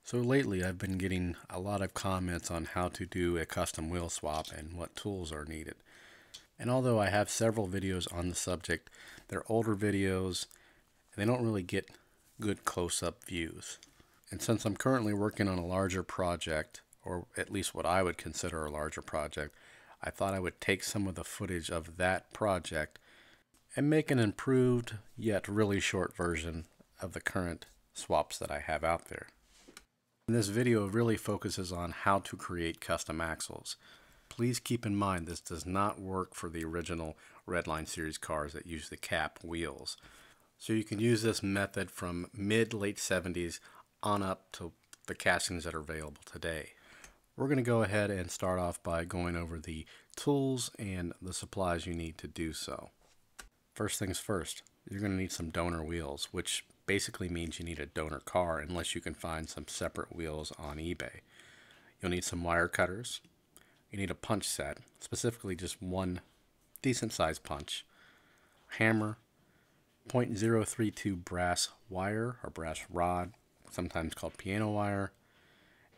So lately I've been getting a lot of comments on how to do a custom wheel swap and what tools are needed. And although I have several videos on the subject, they're older videos and they don't really get good close-up views. And since I'm currently working on a larger project, or at least what I would consider a larger project, I thought I would take some of the footage of that project and make an improved yet really short version of the current swaps that I have out there. And this video really focuses on how to create custom axles. Please keep in mind this does not work for the original Redline series cars that use the cap wheels. So you can use this method from mid-late 70s on up to the castings that are available today. We're going to go ahead and start off by going over the tools and the supplies you need to do so. First things first, you're going to need some donor wheels, which basically means you need a donor car unless you can find some separate wheels on eBay. You'll need some wire cutters. You need a punch set, specifically just one decent sized punch, hammer, .032 brass wire or brass rod, sometimes called piano wire,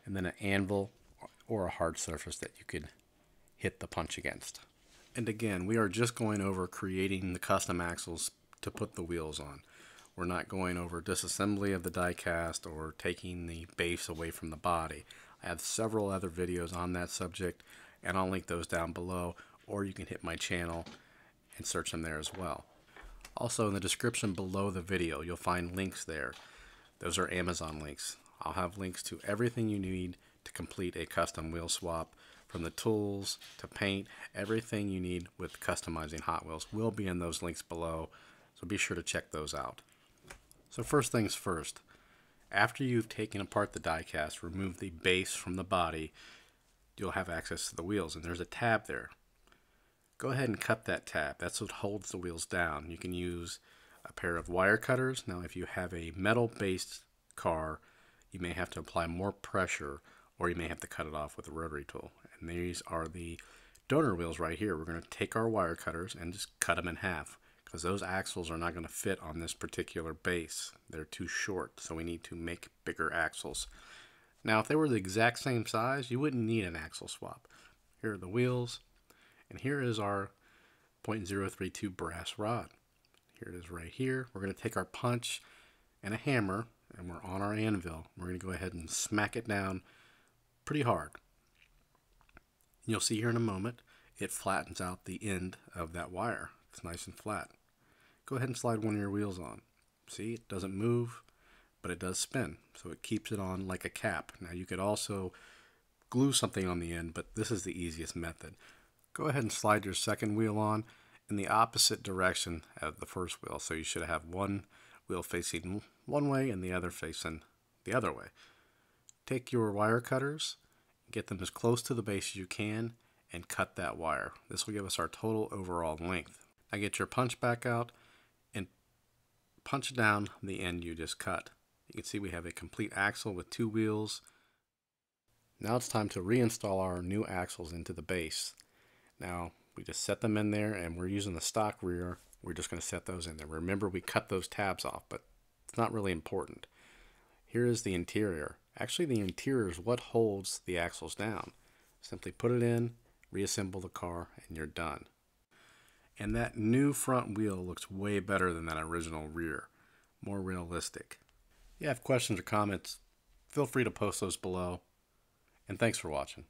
and then an anvil or a hard surface that you could hit the punch against. And again, we are just going over creating the custom axles to put the wheels on. We're not going over disassembly of the die cast or taking the base away from the body. I have several other videos on that subject, and I'll link those down below, or you can hit my channel and search them there as well. Also, in the description below the video, you'll find links there. Those are Amazon links. I'll have links to everything you need to complete a custom wheel swap, from the tools to paint. Everything you need with customizing Hot Wheels will be in those links below, so be sure to check those out. So first things first, after you've taken apart the die cast, remove the base from the body, you'll have access to the wheels, and there's a tab there. Go ahead and cut that tab. That's what holds the wheels down. You can use a pair of wire cutters. Now if you have a metal-based car, you may have to apply more pressure, or you may have to cut it off with a rotary tool. And these are the donor wheels right here. We're going to take our wire cutters and just cut them in half, because those axles are not going to fit on this particular base. They're too short, so we need to make bigger axles. Now, if they were the exact same size, you wouldn't need an axle swap. Here are the wheels, and here is our .032 brass rod. Here it is right here. We're going to take our punch and a hammer, and we're on our anvil. We're going to go ahead and smack it down pretty hard. You'll see here in a moment, it flattens out the end of that wire. It's nice and flat. Go ahead and slide one of your wheels on. See, it doesn't move, but it does spin, so it keeps it on like a cap. Now you could also glue something on the end, but this is the easiest method. Go ahead and slide your second wheel on in the opposite direction of the first wheel, so you should have one wheel facing one way and the other facing the other way. Take your wire cutters, get them as close to the base as you can, and cut that wire. This will give us our total overall length. Now get your punch back out and punch down the end you just cut. You can see we have a complete axle with two wheels. Now it's time to reinstall our new axles into the base. Now we just set them in there, and we're using the stock rear. We're just going to set those in there. Remember, we cut those tabs off, but it's not really important. Here is the interior. Actually, the interior is what holds the axles down. Simply put it in, reassemble the car, and you're done. And that new front wheel looks way better than that original rear. More realistic. If you have questions or comments, feel free to post those below. And thanks for watching.